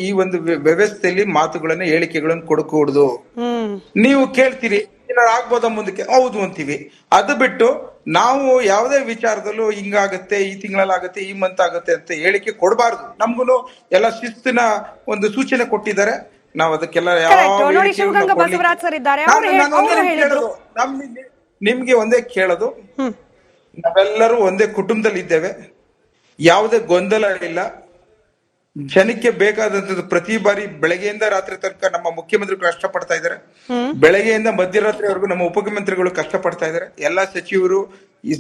ಈ ಒಂದು ವ್ಯವಸ್ಥೆಯಲ್ಲಿ ಮಾತುಗಳನ್ನ ಹೇಳಿಕೆಗಳನ್ನು ಕೊಡಕೂಡುದು. ನೀವು ಕೇಳ್ತೀರಿ ಏನಾರು ಆಗ್ಬೋದ ಮುಂದಕ್ಕೆ, ಹೌದು ಅಂತೀವಿ. ಅದು ಬಿಟ್ಟು ನಾವು ಯಾವುದೇ ವಿಚಾರದಲ್ಲೂ ಹಿಂಗಾಗತ್ತೆ, ಈ ತಿಂಗಳಲ್ಲಿ ಆಗುತ್ತೆ, ಈ ಮಂತ್ ಆಗುತ್ತೆ ಅಂತ ಹೇಳಿಕೆ ಕೊಡಬಾರ್ದು. ನಮ್ಗುನು ಎಲ್ಲ ಶಿಸ್ತಿನ ಒಂದು ಸೂಚನೆ ಕೊಟ್ಟಿದ್ದಾರೆ. ನಾವು ಅದಕ್ಕೆಲ್ಲ ನಿಮ್ಗೆ ಒಂದೇ ಕೇಳೋದು, ನಾವೆಲ್ಲರೂ ಒಂದೇ ಕುಟುಂಬದಲ್ಲಿ ಇದ್ದೇವೆ, ಯಾವುದೇ ಗೊಂದಲ ಇಲ್ಲ. ಜನಕ್ಕೆ ಬೇಕಾದಂತದ್ದು ಪ್ರತಿ ಬಾರಿ ಬೆಳಗ್ಗೆಯಿಂದ ರಾತ್ರಿ ತನಕ ನಮ್ಮ ಮುಖ್ಯಮಂತ್ರಿಗಳು ಕಷ್ಟಪಡ್ತಾ ಇದ್ದಾರೆ, ಬೆಳಗ್ಗೆಯಿಂದ ಮಧ್ಯರಾತ್ರಿವರೆಗೂ ನಮ್ಮ ಉಪಮುಖ್ಯಮಂತ್ರಿಗಳು ಕಷ್ಟಪಡ್ತಾ ಇದ್ದಾರೆ, ಎಲ್ಲಾ ಸಚಿವರು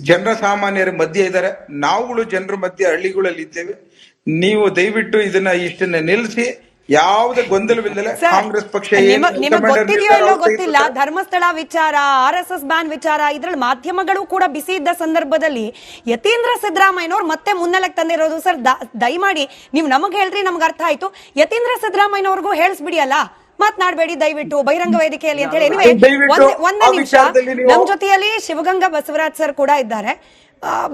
ಜನರ ಸಾಮಾನ್ಯರ ಮಧ್ಯೆ ಇದ್ದಾರೆ, ನಾವುಗಳು ಜನರ ಮಧ್ಯೆ ಹಳ್ಳಿಗಳಲ್ಲಿ ಇದ್ದೇವೆ. ನೀವು ದಯವಿಟ್ಟು ಇದನ್ನ ಇಷ್ಟನ್ನ ನಿಲ್ಲಿಸಿ, ಯಾವುದೇ ಗೊಂದಲವಿಲ್ಲದೆ ಕಾಂಗ್ರೆಸ್ ಪಕ್ಷ ನಿಮಗೆ ಗೊತ್ತಿದೆಯೋ ಇಲ್ಲೋ ಗೊತ್ತಿಲ್ಲ, ಧರ್ಮಸ್ಥಳ ವಿಚಾರ, RSS ಬ್ಯಾನ್ ವಿಚಾರ, ಇದ್ರಲ್ಲಿ ಮಾಧ್ಯಮಗಳು ಕೂಡ ಬಿಸಿ ಇದ್ದ ಸಂದರ್ಭದಲ್ಲಿ ಯತೀಂದ್ರ ಸಿದ್ದರಾಮಯ್ಯನವ್ರು ಮತ್ತೆ ಮುನ್ನೆಲೆಗೆ ತಂದಿರೋದು. ಸರ್ ದಯಮಾಡಿ ನೀವು ನಮಗ್ ಹೇಳ್ರಿ, ನಮ್ಗೆ ಅರ್ಥ ಆಯ್ತು. ಯತೀಂದ್ರ ಸಿದ್ದರಾಮಯ್ಯನವ್ರಿಗೂ ಹೇಳಿಸ್ಬಿಡಿ ಅಲ್ಲ, ಮಾತನಾಡಬೇಡಿ ದಯವಿಟ್ಟು ಬಹಿರಂಗ ವೇದಿಕೆಯಲ್ಲಿ ಅಂತ ಹೇಳಿ. ಒಂದೇ ನಿಮಿಷ, ನಮ್ ಜೊತೆಯಲ್ಲಿ ಶಿವಗಂಗಾ ಬಸವರಾಜ್ ಸರ್ ಕೂಡ ಇದ್ದಾರೆ.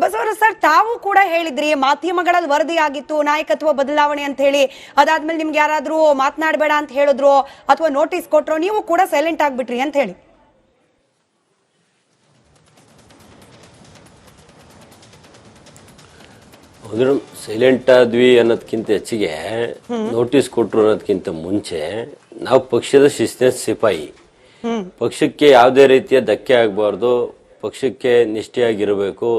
ಬಸವರಾಜ್ ಸರ್, ತಾವು ಕೂಡ ಹೇಳಿದ್ರಿ ಮಾಧ್ಯಮಗಳಲ್ಲಿ ವರದಿ ಆಗಿತ್ತು ನಾಯಕತ್ವ ಬದಲಾವಣೆ ಅಂತ ಹೇಳಿ, ಅದಾದ್ಮೇಲೆ ನಿಮ್ಗೆ ಯಾರಾದ್ರೂ ಮಾತನಾಡಬೇಡ ಅಂತ ಹೇಳಿದ್ರು ಅಥವಾ ನೋಟಿಸ್ ಕೊಟ್ರು, ನೀವು ಕೂಡ ಸೈಲೆಂಟ್ ಆಗ್ಬಿಟ್ರಿ ಅಂತ ಹೇಳಿ. ಸೈಲೆಂಟ್ ಆದ್ವಿ ಅನ್ನೋದಕ್ಕಿಂತ ಹೆಚ್ಚಿಗೆ ನೋಟಿಸ್ ಕೊಟ್ರು ಅನ್ನೋದಕ್ಕಿಂತ ಮುಂಚೆ ನಾವು ಪಕ್ಷದ ಶಿಸ್ತಿನ ಸಿಪಾಯಿ, ಪಕ್ಷಕ್ಕೆ ಯಾವುದೇ ರೀತಿಯ ಧಕ್ಕೆ ಆಗಬಾರ್ದು, ಪಕ್ಷಕ್ಕೆ ನಿಷ್ಠೆಯಾಗಿರಬೇಕು,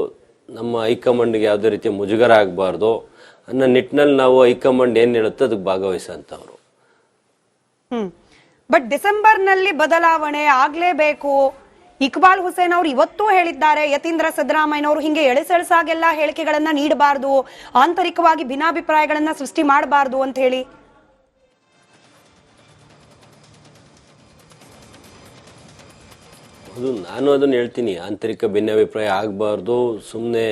ನಮ್ಮ ಹೈಕಮಾಂಡ್ಗೆ ಯಾವುದೇ ರೀತಿಯ ಮುಜುಗರ ಆಗಬಾರ್ದು ಅನ್ನೋ ನಿಟ್ಟಿನಲ್ಲಿ ನಾವು ಹೈಕಮಾಂಡ್ ಏನ್ ಹೇಳುತ್ತೋ ಅದಕ್ಕೆ ಭಾಗವಹಿಸಂತವ್ರು. ಬಟ್ ಡಿಸೆಂಬರ್ ನಲ್ಲಿ ಬದಲಾವಣೆ ಆಗ್ಲೇಬೇಕು. ಇಕ್ಬಾಲ್ ಹುಸೇನ್ ಅವರು ಇವತ್ತೂ ಹೇಳಿದ್ದಾರೆ, ಯತೀಂದ್ರ ಸಿದ್ದರಾಮಯ್ಯನವರು ಹಿಂಗೆ ಎಳೆಸೆಳಸಾಗೆಲ್ಲ ಹೇಳಿಕೆಗಳನ್ನ ನೀಡಬಾರ್ದು, ಆಂತರಿಕವಾಗಿ ಭಿನ್ನಾಭಿಪ್ರಾಯಗಳನ್ನ ಸೃಷ್ಟಿ ಮಾಡಬಾರ್ದು ಅಂತ ಹೇಳಿ. ಅದು ನಾನು ಅದನ್ನ ಹೇಳ್ತೀನಿ, ಆಂತರಿಕ ಭಿನ್ನಾಭಿಪ್ರಾಯ ಆಗಬಾರ್ದು, ಸುಮ್ಮನೆ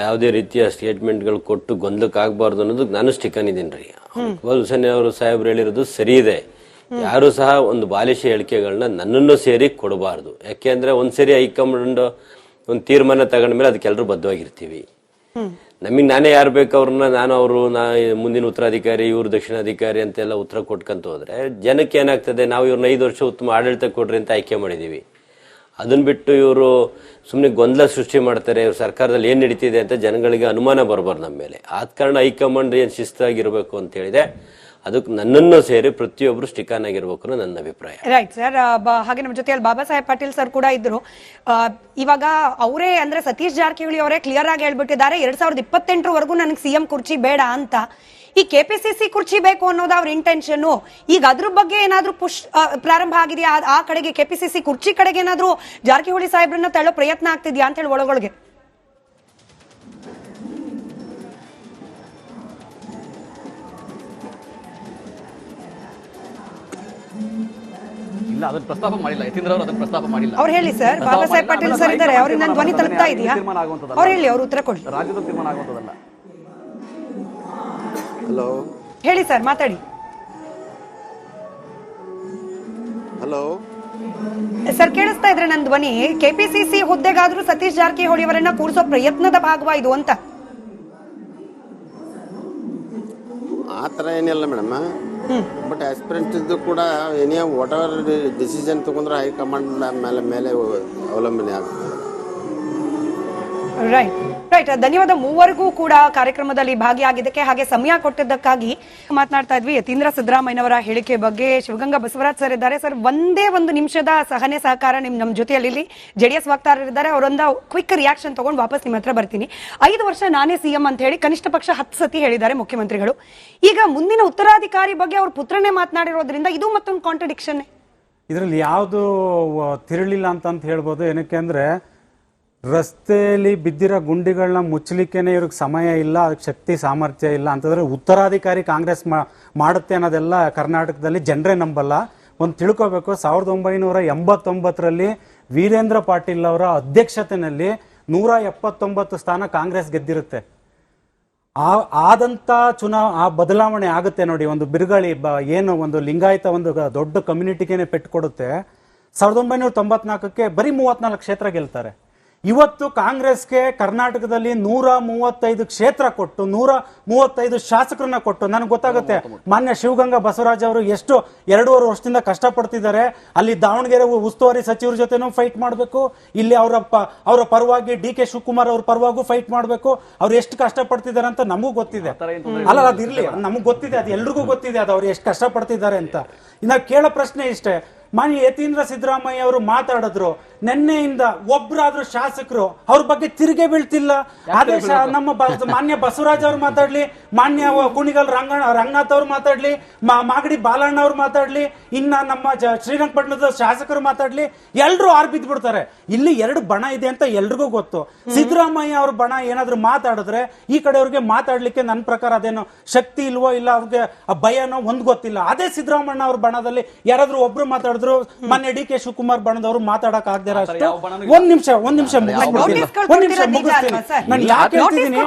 ಯಾವುದೇ ರೀತಿಯ ಸ್ಟೇಟ್ಮೆಂಟ್ಗಳು ಕೊಟ್ಟು ಗೊಂದಲಕ್ಕೆ ಆಗಬಾರ್ದು ಅನ್ನೋದಕ್ಕೆ ನಾನು ಸ್ಟಿಕನ್ ಇದ್ದೀನಿ ರೀ. ಇಕ್ಬಾಲ್ ಹುಸೇನ್ ಅವರು ಸಾಹೇಬ್ರು ಹೇಳಿರೋದು ಸರಿ ಇದೆ, ಯಾರು ಸಹ ಒಂದು ಬಾಲಿಶ ಹೇಳಿಕೆಗಳನ್ನ ನನ್ನನ್ನು ಸೇರಿ ಕೊಡಬಾರ್ದು. ಯಾಕೆಂದ್ರೆ ಒಂದ್ಸರಿ ಹೈಕಮಾಂಡ್ ಒಂದು ತೀರ್ಮಾನ ತಗೊಂಡ್ಮೇಲೆ ಅದಕ್ಕೆಲ್ಲರೂ ಬದ್ಧವಾಗಿರ್ತೀವಿ. ನಮಗ್ ನಾನೇ ಯಾರು ಬೇಕು ಅವ್ರನ್ನ ನಾನು ಮುಂದಿನ ಉತ್ತರಾಧಿಕಾರಿ, ಇವ್ರು ದಕ್ಷಿಣಾಧಿಕಾರಿ ಅಂತೆಲ್ಲ ಉತ್ತರ ಕೊಟ್ಕೊಂತ ಹೋದ್ರೆ ಜನಕ್ಕೆ ಏನಾಗ್ತದೆ, ನಾವು ಇವ್ರನ್ನ 5 ವರ್ಷ ಉತ್ತಮ ಆಡಳಿತ ಕೊಡ್ರಿ ಅಂತ ಆಯ್ಕೆ ಮಾಡಿದೀವಿ. ಅದನ್ನ ಬಿಟ್ಟು ಇವರು ಸುಮ್ಮನೆ ಗೊಂದಲ ಸೃಷ್ಟಿ ಮಾಡ್ತಾರೆ, ಇವ್ರ ಸರ್ಕಾರದಲ್ಲಿ ಏನ್ ನಡೀತಿದೆ ಅಂತ ಜನಗಳಿಗೆ ಅನುಮಾನ ಬರಬಾರ್ದು ನಮ್ಮ ಮೇಲೆ. ಆದ ಕಾರಣ ಹೈಕಮಾಂಡ್ ಏನ್ ಶಿಸ್ತಾಗಿರ್ಬೇಕು ಅಂತ ಹೇಳಿದೆ, ಅದಕ್ಕೆ ನನ್ನನ್ನು ಸೇರಿ ಪ್ರತಿಯೊಬ್ರು ಸ್ಟಿಕಾನ್ ಆಗಿರ್ಬೇಕು ಅನ್ನೋ ನನ್ನ ಅಭಿಪ್ರಾಯ. Right sir. ಹಾಗೆ ನಮ್ಮ ಜೊತೆಯಲ್ಲಿ ಬಾಬಾ ಸಾಹೇಬ್ ಪಾಟೀಲ್ ಸರ್ ಕೂಡ ಇದ್ರು. ಇವಾಗ ಅವರೇ ಅಂದ್ರೆ ಸತೀಶ್ ಜಾರಕಿಹೊಳಿ ಅವರೇ ಕ್ಲಿಯರ್ ಆಗಿ ಹೇಳ್ಬಿಟ್ಟಿದ್ದಾರೆ, 2028 ನನಗೆ CM ಕುರ್ಚಿ ಬೇಡ ಅಂತ. ಈ KPCC ಕುರ್ಚಿ ಬೇಕು ಅನ್ನೋದು ಅವ್ರ ಇಂಟೆನ್ಷನ್. ಈಗ ಅದ್ರ ಬಗ್ಗೆ ಏನಾದ್ರೂ ಪುಷ್ ಪ್ರಾರಂಭ ಆಗಿದೆಯಾ, ಆ ಕಡೆಗೆ KPCC ಕುರ್ಚಿ ಕಡೆಗೆ ಏನಾದ್ರೂ ಜಾರಕಿಹೊಳಿ ಸಾಹೇಬ್ರನ್ನ ತಳ್ಳೋ ಪ್ರಯತ್ನ ಆಗ್ತಿದ್ಯಾ ಅಂತ ಹೇಳಿ ಒಳಗೊಳಗೆ? ಇಲ್ಲ, ಅದನ್ನ ಪ್ರಸ್ತಾಪ ಮಾಡಿಲ್ಲ ಯತೀಂದ್ರ ಅವರು, ಅದನ್ನ ಪ್ರಸ್ತಾಪ ಮಾಡಿಲ್ಲ. ಅವ್ರು ಹೇಳಿ ಸರ್, ಬಾಬಾ ಸಾಹೇಬ್ ಪಾಟೀಲ್ ಸರ್ ಇದ್ದಾರೆ, ಅವ್ರಿಗೆ ನನ್ನ ಧ್ವನಿ ತಲುಪ್ತಾ ಇದೆಯಾ? ಅವ್ರು ಹೇಳಿ, ಅವ್ರು ಉತ್ತರ ಕೊಡಿ. ರಾಜ್ಯದ ತೀರ್ಮಾನ ಆಗುವಂತದಲ್ಲ. ಹಲೋ ಹೇಳಿ ಸರ್, ಮಾತಾಡಿ. ಹಲೋ ಸರ್, ಕೇಳಿಸ್ತಾ ಇದ್ರೆ ನನ್ನ ಧ್ವನಿ? KPCC ಹುದ್ದೆಗಾದ್ರೂ ಸತೀಶ್ ಜಾರಕಿಹೊಳಿ ಅವರನ್ನ ಕೂರಿಸೋ ಪ್ರಯತ್ನದ ಭಾಗವಾ ಇದು ಅಂತ? ಆ ಥರ ಏನಿಲ್ಲ ಮೇಡಮ್, ಬಟ್ ಆಸ್ಪಿರೆಂಟ್ ಇದ್ದು ಕೂಡ ಏನೇ ವಾಟ್ ಎವರ್ ಡಿಸಿಷನ್ ತಗೊಂಡ್ರೆ ಹೈಕಮಾಂಡ್ ಮೇಲೆ ಅವಲಂಬನೆ ಆಗ್ತದೆ. Right right. ಧನ್ಯವಾದ ಮೂವರಿಗೂ ಕೂಡ ಕಾರ್ಯಕ್ರಮದಲ್ಲಿ ಭಾಗಿಯಾಗಿದ್ದಕ್ಕೆ, ಹಾಗೆ ಸಮಯ ಕೊಟ್ಟಿದ್ದಕ್ಕಾಗಿ. ಮಾತನಾಡ್ತಾ ಇದ್ವಿ ಯತೀಂದ್ರ ಸಿದ್ದರಾಮಯ್ಯನವರ ಹೇಳಿಕೆ ಬಗ್ಗೆ. ಶಿವಗಂಗಾ ಬಸವರಾಜ್ ಸರ್ ಇದ್ದಾರೆ. ಸರ್, ಒಂದೇ ಒಂದು ನಿಮಿಷದ ಸಹನೆ ಸಹಕಾರ ನಮ್ಮ ಜೊತೆಯಲ್ಲಿ JDS ವಕ್ತಾರರಿದ್ದಾರೆ. ಅವರೊಂದು ಕ್ವಿಕ್ ರಿಯಾಕ್ಷನ್ ತಗೊಂಡು ವಾಪಸ್ ನಿಮ್ಮ ಹತ್ರ ಬರ್ತೀನಿ. 5 ವರ್ಷ ನಾನೇ CM ಅಂತ ಹೇಳಿ ಕನಿಷ್ಠ ಪಕ್ಷ 10 ಸತಿ ಹೇಳಿದ್ದಾರೆ ಮುಖ್ಯಮಂತ್ರಿಗಳು. ಈಗ ಮುಂದಿನ ಉತ್ತರಾಧಿಕಾರಿ ಬಗ್ಗೆ ಅವ್ರ ಪುತ್ರನೇ ಮಾತನಾಡಿರೋದ್ರಿಂದ ಇದು ಮತ್ತೊಂದು ಕಾಂಟ್ರಡಿಕ್ಷನ್. ಇದರಲ್ಲಿ ಯಾವುದು ತಿರುಳಿಲ್ಲ ಅಂತ ಹೇಳ್ಬೋದು. ಏನಕ್ಕೆ ಅಂದ್ರೆ ರಸ್ತೆಯಲ್ಲಿ ಬಿದ್ದಿರೋ ಗುಂಡಿಗಳನ್ನ ಮುಚ್ಚಲಿಕ್ಕೇನೆ ಇವ್ರಿಗೆ ಸಮಯ ಇಲ್ಲ, ಅದಕ್ಕೆ ಶಕ್ತಿ ಸಾಮರ್ಥ್ಯ ಇಲ್ಲ ಅಂತಂದ್ರೆ ಉತ್ತರಾಧಿಕಾರಿ ಕಾಂಗ್ರೆಸ್ ಮಾಡುತ್ತೆ ಅನ್ನೋದೆಲ್ಲ ಕರ್ನಾಟಕದಲ್ಲಿ ಜನರೇ ನಂಬಲ್ಲ. ಒಂದು ತಿಳ್ಕೋಬೇಕು, 1989ರಲ್ಲಿ ವೀರೇಂದ್ರ ಪಾಟೀಲ್ ಅವರ ಅಧ್ಯಕ್ಷತೆಯಲ್ಲಿ 179 ಸ್ಥಾನ ಕಾಂಗ್ರೆಸ್ ಗೆದ್ದಿರುತ್ತೆ. ಆದಂತ ಆ ಬದಲಾವಣೆ ಆಗುತ್ತೆ ನೋಡಿ. ಒಂದು ಬಿರುಗಾಳಿ ಏನು ಒಂದು ಲಿಂಗಾಯತ ಒಂದು ದೊಡ್ಡ ಕಮ್ಯುನಿಟಿಗೇನೆ ಪೆಟ್ಟು ಕೊಡುತ್ತೆ. 1994ಕ್ಕೆ ಬರೀ 34 ಕ್ಷೇತ್ರ ಗೆಲ್ತಾರೆ. ಇವತ್ತು ಕಾಂಗ್ರೆಸ್ಗೆ ಕರ್ನಾಟಕದಲ್ಲಿ 135 ಕ್ಷೇತ್ರ ಕೊಟ್ಟು 135 ಶಾಸಕರನ್ನ ಕೊಟ್ಟು ನನಗೆ ಗೊತ್ತಾಗುತ್ತೆ ಮಾನ್ಯ ಶಿವಗಂಗಾ ಬಸವರಾಜ್ ಅವರು ಎಷ್ಟು 2.5 ವರ್ಷದಿಂದ ಕಷ್ಟಪಡ್ತಿದ್ದಾರೆ. ಅಲ್ಲಿ ದಾವಣಗೆರೆ ಉಸ್ತುವಾರಿ ಸಚಿವರ ಜೊತೆನೂ ಫೈಟ್ ಮಾಡಬೇಕು, ಇಲ್ಲಿ ಅವರ ಪರವಾಗಿ ಡಿ ಕೆ ಶಿವಕುಮಾರ್ ಅವ್ರ ಪರವಾಗೂ ಫೈಟ್ ಮಾಡಬೇಕು. ಅವ್ರು ಎಷ್ಟು ಕಷ್ಟಪಡ್ತಿದ್ದಾರೆ ಅಂತ ನಮಗೂ ಗೊತ್ತಿದೆ. ಅಲ್ಲ ಅದಿರ್ಲಿ, ನಮಗ್ ಗೊತ್ತಿದೆ, ಅದು ಎಲ್ರಿಗೂ ಗೊತ್ತಿದೆ ಅದು ಅವ್ರು ಎಷ್ಟು ಕಷ್ಟಪಡ್ತಿದ್ದಾರೆ ಅಂತ. ಇನ್ನ ಕೇಳೋ ಪ್ರಶ್ನೆ ಇಷ್ಟೇ, ಮಾನ್ಯ ಯತೀಂದ್ರ ಸಿದ್ದರಾಮಯ್ಯ ಅವರು ಮಾತಾಡಿದ್ರು, ನಿನ್ನೆಯಿಂದ ಒಬ್ಬರಾದ್ರೂ ಶಾಸಕರು ಅವ್ರ ಬಗ್ಗೆ ತಿರುಗೇ ಬೀಳ್ತಿಲ್ಲ. ಅದೇ ನಮ್ಮ ಮಾನ್ಯ ಬಸವರಾಜ್ ಅವ್ರು ಮಾತಾಡ್ಲಿ, ಮಾನ್ಯ ಕುಣಿಗಲ್ ರಂಗನಾಥ್ ಅವ್ರು ಮಾತಾಡ್ಲಿ, ಮಾಗಡಿ ಬಾಲಣ್ಣ ಅವ್ರು ಮಾತಾಡ್ಲಿ, ಇನ್ನ ನಮ್ಮ ಶ್ರೀರಂಗಪಟ್ಟಣದ ಶಾಸಕರು ಮಾತಾಡ್ಲಿ, ಎಲ್ರು ಆರ್ಬಿದ್ ಬಿಡ್ತಾರೆ. ಇಲ್ಲಿ 2 ಬಣ ಇದೆ ಅಂತ ಎಲ್ರಿಗೂ ಗೊತ್ತು. ಸಿದ್ದರಾಮಯ್ಯ ಅವ್ರ ಬಣ ಏನಾದ್ರು ಮಾತಾಡಿದ್ರೆ ಈ ಕಡೆಯವ್ರಿಗೆ ಮಾತಾಡ್ಲಿಕ್ಕೆ ನನ್ನ ಪ್ರಕಾರ ಅದೇನೋ ಶಕ್ತಿ ಇಲ್ವೋ ಇಲ್ಲ ಅವ್ರಿಗೆ ಭಯನೋ ಒಂದ್ ಗೊತ್ತಿಲ್ಲ. ಅದೇ ಸಿದ್ದರಾಮಣ್ಣ ಅವ್ರ ಬಣದಲ್ಲಿ ಯಾರಾದ್ರೂ ಒಬ್ರು ಮಾತಾಡಿದ್ರು, ಮಾನ್ಯ ಡಿ ಕೆ ಶಿವಕುಮಾರ್ ಬಣದವರು ಮಾತಾಡಕ್ ಆಗದಿರ ಅಷ್ಟು. ಒಂದ್ ನಿಮಿಷ ಮುಗಿಸ್ತೀನಿ. ನಾನು ಯಾಕೆ ಹೇಳ್ತಿದ್ದೀನಿ,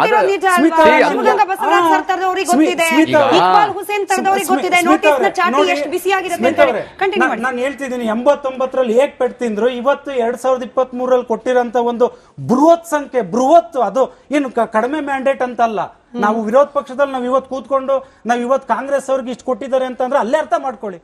ನಾನು ಹೇಳ್ತಿದ್ದೀನಿ 89ರಲ್ಲಿ ಹೇಗ್ ಪೆಟ್ಟು ತಿಂದ್ರು, ಇವತ್ತು 2023ರಲ್ಲಿ ಕೊಟ್ಟಿರೋಂತ ಒಂದು ಬೃಹತ್ ಸಂಖ್ಯೆ, ಬೃಹತ್, ಅದು ಏನು ಕಡಿಮೆ ಮ್ಯಾಂಡೇಟ್ ಅಂತಲ್ಲ. ನಾವು ವಿರೋಧ ಪಕ್ಷದಲ್ಲಿ ನಾವು ಇವತ್ತು ಕೂತ್ಕೊಂಡು ನಾವು ಇವತ್ತು ಕಾಂಗ್ರೆಸ್ ಅವ್ರಿಗೆ ಇಷ್ಟು ಕೊಟ್ಟಿದ್ದಾರೆ ಅಂತಂದ್ರೆ ಅಲ್ಲೇ ಅರ್ಥ ಮಾಡ್ಕೊಳ್ಳಿ.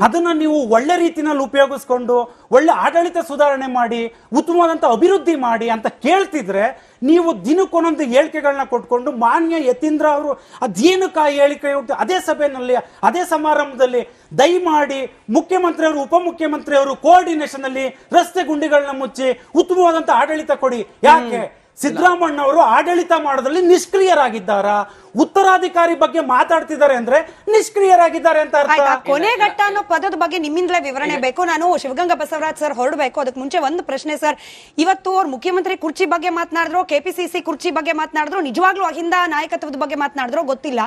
ಅದನ್ನ ನೀವು ಒಳ್ಳೆ ರೀತಿನಲ್ಲಿ ಉಪಯೋಗಿಸ್ಕೊಂಡು ಒಳ್ಳೆ ಆಡಳಿತ ಸುಧಾರಣೆ ಮಾಡಿ ಉತ್ತಮವಾದಂತ ಅಭಿವೃದ್ಧಿ ಮಾಡಿ ಅಂತ ಕೇಳ್ತಿದ್ರೆ, ನೀವು ದಿನಕ್ಕೊಂದೊಂದು ಹೇಳಿಕೆಗಳನ್ನ ಕೊಟ್ಕೊಂಡು ಮಾನ್ಯ ಯತೀಂದ್ರ ಅವರು ಅದೇನಕ್ಕ ಹೇಳಿಕೆ ಅದೇ ಸಭೆಯಲ್ಲಿ ಅದೇ ಸಮಾರಂಭದಲ್ಲಿ ದಯಮಾಡಿ ಮುಖ್ಯಮಂತ್ರಿ ಅವರು ಉಪಮುಖ್ಯಮಂತ್ರಿ ಅವರು ಕೋಆರ್ಡಿನೇಷನ್ ಅಲ್ಲಿ ರಸ್ತೆ ಗುಂಡಿಗಳನ್ನ ಮುಚ್ಚಿ ಉತ್ತಮವಾದಂತ ಆಡಳಿತ ಕೊಡಿ. ಯಾಕೆ ಸಿದ್ದರಾಮಣ್ಣ ಅವರು ಆಡಳಿತ ಮಾಡೋದ್ರಲ್ಲಿ ನಿಷ್ಕ್ರಿಯರಾಗಿದ್ದಾರಾ? ಉತ್ತರಾಧಿಕಾರಿ ಬಗ್ಗೆ ಮಾತಾಡ್ತಿದ್ದಾರೆ ಅಂದ್ರೆ ನಿಷ್ಕ್ರಿಯರಾಗಿದ್ದಾರೆ ಅಂತ ಅರ್ಥ. ಕೊನೆಘಟ್ಟ ಅನ್ನೋ ಪದದ ಬಗ್ಗೆ ನಿಮ್ಮಿಂದಲೇ ವಿವರಣೆ ಬೇಕು. ನಾನು ಶಿವಗಂಗಾ ಬಸವರಾಜ್ ಸರ್ ಹೊರಡಬೇಕು. ಅದಕ್ಕೆ ಮುಂಚೆ ಒಂದು ಪ್ರಶ್ನೆ ಸರ್, ಇವತ್ತು ಅವ್ರು ಮುಖ್ಯಮಂತ್ರಿ ಕುರ್ಚಿ ಬಗ್ಗೆ ಮಾತನಾಡಿದ್ರು, ಕೆಪಿಸಿಸಿ ಕುರ್ಚಿ ಬಗ್ಗೆ ಮಾತನಾಡಿದ್ರು, ನಿಜವಾಗ್ಲೂ ಅಹಿಂದ ನಾಯಕತ್ವದ ಬಗ್ಗೆ ಮಾತನಾಡಿದ್ರು ಗೊತ್ತಿಲ್ಲ.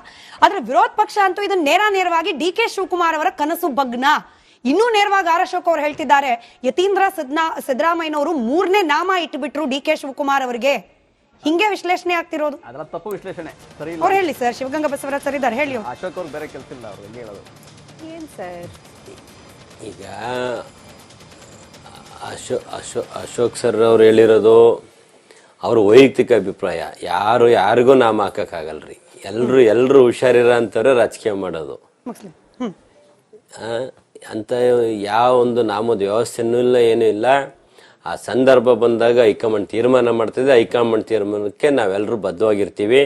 ಆದ್ರೆ ವಿರೋಧ ಪಕ್ಷ ಅಂತೂ ಇದನ್ನ ನೇರವಾಗಿ ಡಿ ಕೆ ಶಿವಕುಮಾರ್ ಅವರ ಕನಸು ಭಗ್ನ. ಇನ್ನೂ ನೇರವಾಗಿ ಆರ್ ಅಶೋಕ್ ಅವರು ಹೇಳ್ತಿದ್ದಾರೆ, ಯತೀಂದ್ರ ಸಿದ್ದರಾಮಯ್ಯನವರು 3ನೇ ನಾಮ ಇಟ್ಟುಬಿಟ್ರು ಡಿ ಕೆ ಶಿವಕುಮಾರ್ ಅವರಿಗೆ. ಹಿಂಗೆ ವಿಶ್ಲೇಷಣೆ ಆಗ್ತಿರೋದು. ಅದರ ತಪ್ಪು ವಿಶ್ಲೇಷಣೆ ಸರಿ ಇಲ್ಲ. ಅವ್ರು ಹೇಳಿ ಸರ್, ಶಿವಗಂಗಾ ಬಸವರಾಜ್ ಸರ್ ಇದ್ದಾರೆ, ಹೇಳಿ. ಅಶೋಕ್ ಅವ್ರು ಬೇರೆ ಕೆಲಸ ಇಲ್ಲ, ಅವ್ರು ಹೇಳೋದು ಏನ್ ಸರ್, ಈಗ ಅಶೋಕ್ ಸರ್ ಅವ್ರು ಹೇಳಿರೋದು ಅವ್ರ ವೈಯಕ್ತಿಕ ಅಭಿಪ್ರಾಯ. ಯಾರಿಗೂ ನಾಮ ಹಾಕಕ್ಕಾಗಲ್ರಿ. ಎಲ್ರು ಹುಷಾರಿರ ಅಂತಾರೆ ರಾಜಕೀಯ ಮಾಡೋದು. ಅಂತ ಯಾವ ಒಂದು ನಾಮದ ವ್ಯವಸ್ಥೆನೂ ಇಲ್ಲ, ಏನೂ ಇಲ್ಲ. ಆ ಸಂದರ್ಭ ಬಂದಾಗ ಹೈಕಮಾಂಡ್ ತೀರ್ಮಾನ ಮಾಡ್ತಿದೆ. ಹೈಕಮಾಂಡ್ ತೀರ್ಮಾನಕ್ಕೆ ನಾವೆಲ್ಲರೂ ಬದ್ಧವಾಗಿರ್ತೀವಿ.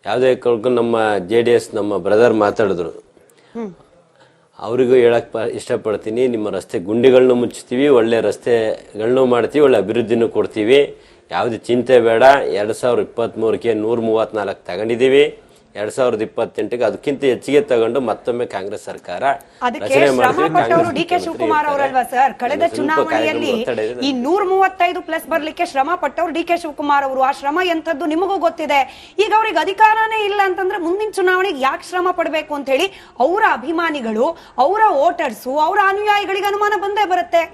ಯಾವುದೇ ಕಾರಣಕ್ಕೂ ನಮ್ಮ JDS ನಮ್ಮ ಬ್ರದರ್ ಮಾತಾಡಿದ್ರು, ಅವರಿಗೂ ಹೇಳಕ್ ಇಷ್ಟಪಡ್ತೀನಿ, ನಿಮ್ಮ ರಸ್ತೆ ಗುಂಡಿಗಳನ್ನೂ ಮುಚ್ತೀವಿ, ಒಳ್ಳೆ ರಸ್ತೆಗಳನ್ನೂ ಮಾಡ್ತೀವಿ, ಒಳ್ಳೆ ಅಭಿವೃದ್ಧಿನೂ ಕೊಡ್ತೀವಿ, ಯಾವುದೇ ಚಿಂತೆ ಬೇಡ. 2023ಕ್ಕೆ 134 ತಗೊಂಡಿದ್ದೀವಿ. 2028ಕ್ಕೆ ಅದಕ್ಕಿಂತ ಹೆಚ್ಚಿಗೆ ತಗೊಂಡು ಮತ್ತೊಮ್ಮೆ ಕಾಂಗ್ರೆಸ್ ಸರ್ಕಾರ ರಚನೆ ಮಾಡಿದ್ರು. ಡಿ ಕೆ ಶಿವಕುಮಾರ್ ಅವರಲ್ವಾ ಸರ್, ಕಳೆದ ಚುನಾವಣೆಯಲ್ಲಿ ಈ 135 ಪ್ಲಸ್ ಬರ್ಲಿಕ್ಕೆ ಶ್ರಮ ಪಟ್ಟವ್ರು ಡಿ ಕೆ ಶಿವಕುಮಾರ್ ಅವರು. ಆ ಶ್ರಮ ಎಂತದ್ದು ನಿಮಗೂ ಗೊತ್ತಿದೆ. ಈಗ ಅವ್ರಿಗೆ ಅಧಿಕಾರನೇ ಇಲ್ಲ ಅಂತಂದ್ರೆ ಮುಂದಿನ ಚುನಾವಣೆಗೆ ಯಾಕೆ ಶ್ರಮ ಪಡಬೇಕು ಅಂತ ಹೇಳಿ ಅವರ ಅಭಿಮಾನಿಗಳು, ಅವರ ವೋಟರ್ಸು, ಅವರ ಅನುಯಾಯಿಗಳಿಗೆ ಅನುಮಾನ ಬಂದೇ ಬರುತ್ತೆ.